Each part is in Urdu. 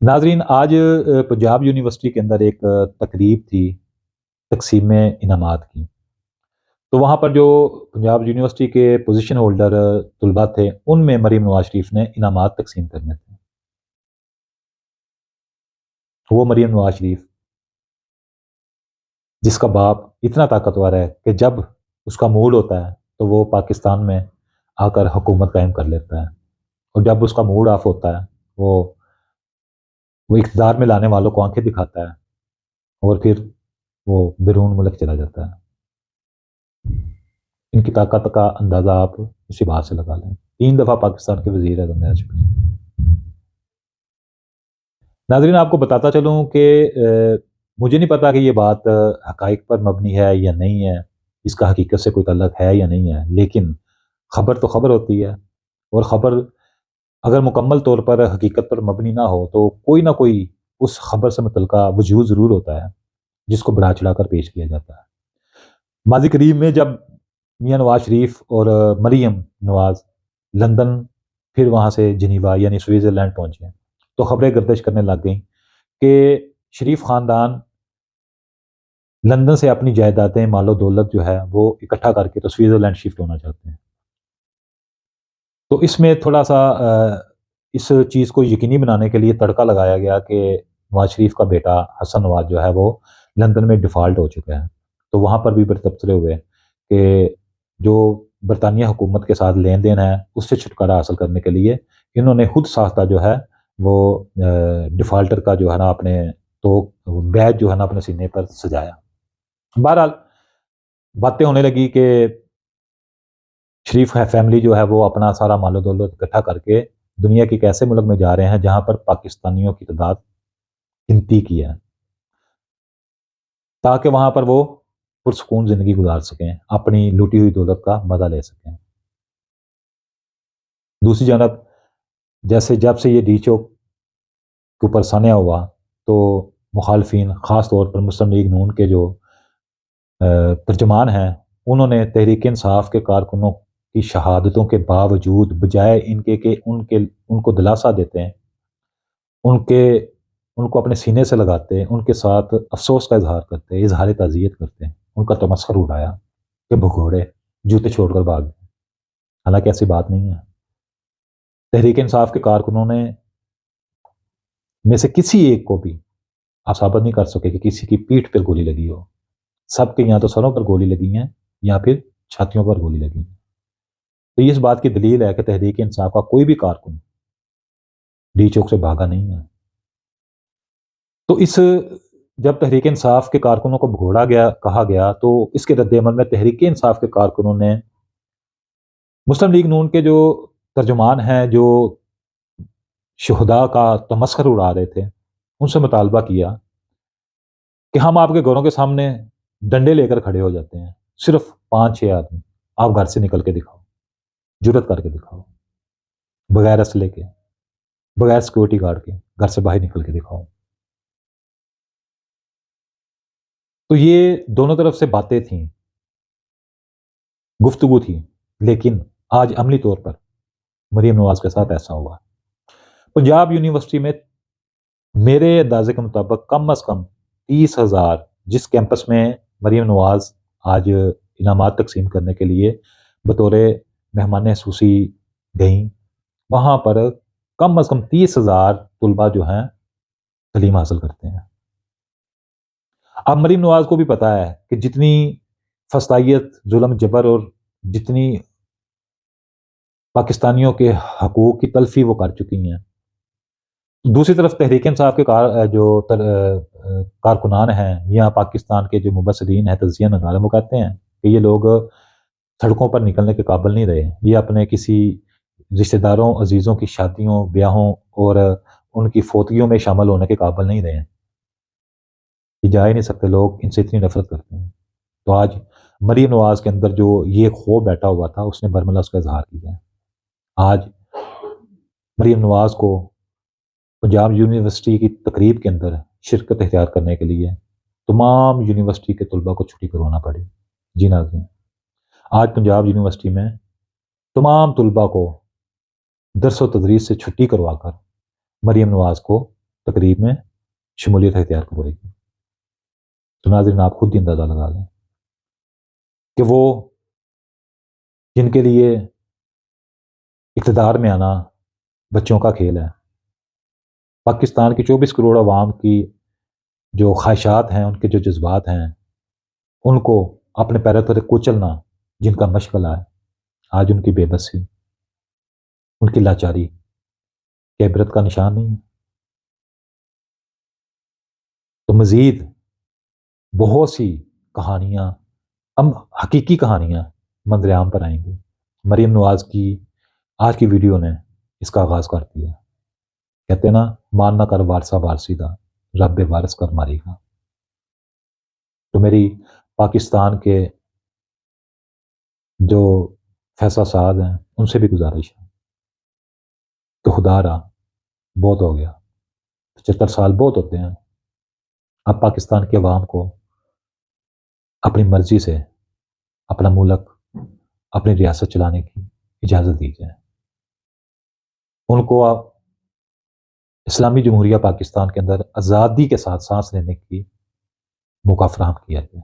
ناظرین، آج پنجاب یونیورسٹی کے اندر ایک تقریب تھی تقسیم انعامات کی. تو وہاں پر جو پنجاب یونیورسٹی کے پوزیشن ہولڈر طلباء تھے، ان میں مریم نواز شریف نے انعامات تقسیم کرنے تھے. وہ مریم نواز شریف جس کا باپ اتنا طاقتور ہے کہ جب اس کا موڈ ہوتا ہے تو وہ پاکستان میں آ کر حکومت قائم کر لیتا ہے، اور جب اس کا موڈ آف ہوتا ہے وہ اقتدار میں لانے والوں کو آنکھیں دکھاتا ہے اور پھر وہ بیرون ملک چلا جاتا ہے. ان کی طاقت کا اندازہ آپ اسی بات سے لگا لیں. 3 دفعہ پاکستان کے وزیر اعظم رہ چکے ہیں. ناظرین، آپ کو بتاتا چلوں کہ مجھے نہیں پتا کہ یہ بات حقائق پر مبنی ہے یا نہیں ہے، اس کا حقیقت سے کوئی تعلق ہے یا نہیں ہے، لیکن خبر تو خبر ہوتی ہے، اور خبر اگر مکمل طور پر حقیقت پر مبنی نہ ہو تو کوئی نہ کوئی اس خبر سے متعلقہ وجود ضرور ہوتا ہے جس کو بڑھا چڑھا کر پیش کیا جاتا ہے. ماضی قریب میں جب میاں نواز شریف اور مریم نواز لندن پھر وہاں سے جنیوا یعنی سوئٹزرلینڈ پہنچے تو خبریں گردش کرنے لگ گئیں کہ شریف خاندان لندن سے اپنی جائیدادیں مال و دولت جو ہے وہ اکٹھا کر کے تو سوئٹزرلینڈ شفٹ ہونا چاہتے ہیں. تو اس میں تھوڑا سا اس چیز کو یقینی بنانے کے لیے تڑکا لگایا گیا کہ نواز شریف کا بیٹا حسن نواز جو ہے وہ لندن میں ڈیفالٹ ہو چکا ہے. تو وہاں پر بھی بڑے تبصرے ہوئے کہ جو برطانیہ حکومت کے ساتھ لین دین ہے اس سے چھٹکارا حاصل کرنے کے لیے انہوں نے خود ساختہ جو ہے وہ ڈیفالٹر کا جو ہے نا اپنے تو بیج جو ہے نا اپنے سینے پر سجایا. بہرحال باتیں ہونے لگی کہ شریف فیملی جو ہے وہ اپنا سارا مال و دولت اکٹھا کر کے دنیا کے ایک ایسے ملک میں جا رہے ہیں جہاں پر پاکستانیوں کی تعداد گنتی کی ہے، تاکہ وہاں پر وہ پرسکون زندگی گزار سکیں، اپنی لوٹی ہوئی دولت کا مزہ لے سکیں. دوسری جانب جیسے جب سے یہ ڈی چوک کے اوپر سانحہ ہوا تو مخالفین، خاص طور پر مسلم لیگ نون کے جو ترجمان ہیں، انہوں نے تحریک انصاف کے کارکنوں کی شہادتوں کے باوجود بجائے ان کے کہ ان کو دلاسا دیتے ہیں، ان کو اپنے سینے سے لگاتے ہیں، ان کے ساتھ افسوس کا اظہار کرتے ہیں، اظہار تعزیت کرتے ہیں، ان کا تمسخر اڑایا کہ بھگوڑے جوتے چھوڑ کر بھاگ گئے. حالانکہ ایسی بات نہیں ہے. تحریک انصاف کے کارکنوں نے میں سے کسی ایک کو بھی آپ ثابت نہیں کر سکے کہ کسی کی پیٹھ پر گولی لگی ہو. سب کے یا تو سروں پر گولی لگی ہیں یا پھر چھاتیوں پر گولی لگی ہیں. تو یہ اس بات کی دلیل ہے کہ تحریک انصاف کا کوئی بھی کارکن ڈی چوک سے بھاگا نہیں ہے. تو جب تحریک انصاف کے کارکنوں کو بھگوڑا گیا کہا گیا تو اس کے رد عمل میں تحریک انصاف کے کارکنوں نے مسلم لیگ نون کے جو ترجمان ہیں جو شہداء کا تمسخر اڑا رہے تھے ان سے مطالبہ کیا کہ ہم آپ کے گھروں کے سامنے ڈنڈے لے کر کھڑے ہو جاتے ہیں، صرف 5-6 آدمی، آپ گھر سے نکل کے دکھاؤ، جرت کر کے دکھاؤ، بغیر اسلحے کے، بغیر سیکورٹی گارڈ کے گھر سے باہر نکل کے دکھاؤ. تو یہ دونوں طرف سے باتیں تھیں، گفتگو تھی، لیکن آج عملی طور پر مریم نواز کے ساتھ ایسا ہوا. پنجاب یونیورسٹی میں میرے اندازے کے مطابق کم از کم 30,000 جس کیمپس میں مریم نواز آج انعامات تقسیم کرنے کے لیے بطور مہمان خصوصی گئیں، وہاں پر کم از کم 30,000 طلباء جو ہیں تعلیم حاصل کرتے ہیں. اب مریم نواز کو بھی پتا ہے کہ جتنی فسطائیت، ظلم، جبر اور جتنی پاکستانیوں کے حقوق کی تلفی وہ کر چکی ہیں. دوسری طرف تحریک انصاف کے جو کارکنان ہیں یا پاکستان کے جو مبصرین ہیں، تجزیہ نگار، وہ کہتے ہیں کہ یہ لوگ سڑکوں پر نکلنے کے قابل نہیں رہے. یہ اپنے کسی رشتہ داروں، عزیزوں کی شادیوں، بیاہوں اور ان کی فوتگیوں میں شامل ہونے کے قابل نہیں رہے. یہ جا ہی نہیں سکتے، لوگ ان سے اتنی نفرت کرتے ہیں. تو آج مریم نواز کے اندر جو یہ خوف بیٹھا ہوا تھا اس نے برملا اس کا اظہار کیا ہے. آج مریم نواز کو پنجاب یونیورسٹی کی تقریب کے اندر شرکت اختیار کرنے کے لیے تمام یونیورسٹی کے طلباء کو چھٹی کروانا پڑی. جی ناظرین، آج پنجاب یونیورسٹی میں تمام طلباء کو درس و تدریس سے چھٹی کروا کر مریم نواز کو تقریب میں شمولیت اختیار کرے گی۔ تو ناظرین آپ خود ہی اندازہ لگا لیں کہ وہ جن کے لیے اقتدار میں آنا بچوں کا کھیل ہے، پاکستان کی 24 کروڑ عوام کی جو خواہشات ہیں، ان کے جو جذبات ہیں، ان کو اپنے پیروں تلے کچلنا جن کا مشغلہ ہے، آج ان کی بے بسی، ان کی لاچاری کیا عبرت کا نشان نہیں ہے؟ تو مزید بہت سی کہانیاں، ہم حقیقی کہانیاں منظر عام پر آئیں گی۔ مریم نواز کی آج کی ویڈیو نے اس کا آغاز کر دیا۔ کہتے ہیں نا، مان نہ کر وارثہ وارسی دا، رب وارث کر مارے گا۔ تو میری پاکستان کے جو فیصلہ ساز ہیں ان سے بھی گزارش ہے کہ خدا را بہت ہو گیا، 75 سال بہت ہوتے ہیں، اب پاکستان کے عوام کو اپنی مرضی سے اپنا ملک، اپنی ریاست چلانے کی اجازت دی جائے۔ ان کو اسلامی جمہوریہ پاکستان کے اندر آزادی کے ساتھ سانس لینے کی موقع فراہم کیا جائے۔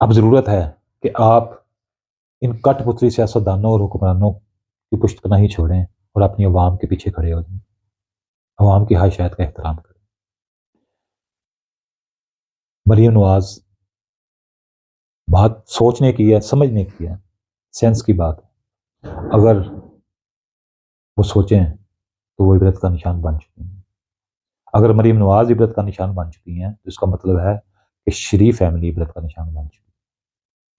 اب ضرورت ہے کہ آپ ان کٹ پتلی سیاستدانوں اور حکمرانوں کی پشت پناہی چھوڑیں اور اپنی عوام کے پیچھے کھڑے ہو جائیں، عوام کی خواہشات کا احترام کریں۔ مریم نواز بات سوچنے کی ہے، سمجھنے کی ہے، سینس کی بات ہے۔ اگر وہ سوچیں تو وہ عبرت کا نشان بن چکی ہیں۔ اگر مریم نواز عبرت کا نشان بن چکی ہیں تو اس کا مطلب ہے کہ شریف فیملی عبرت کا نشان بن چکی ہے۔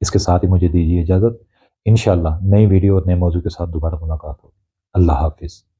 اس کے ساتھ ہی مجھے دیجیے اجازت، انشاءاللہ نئی ویڈیو اور نئے موضوع کے ساتھ دوبارہ ملاقات ہوگی۔ اللہ حافظ۔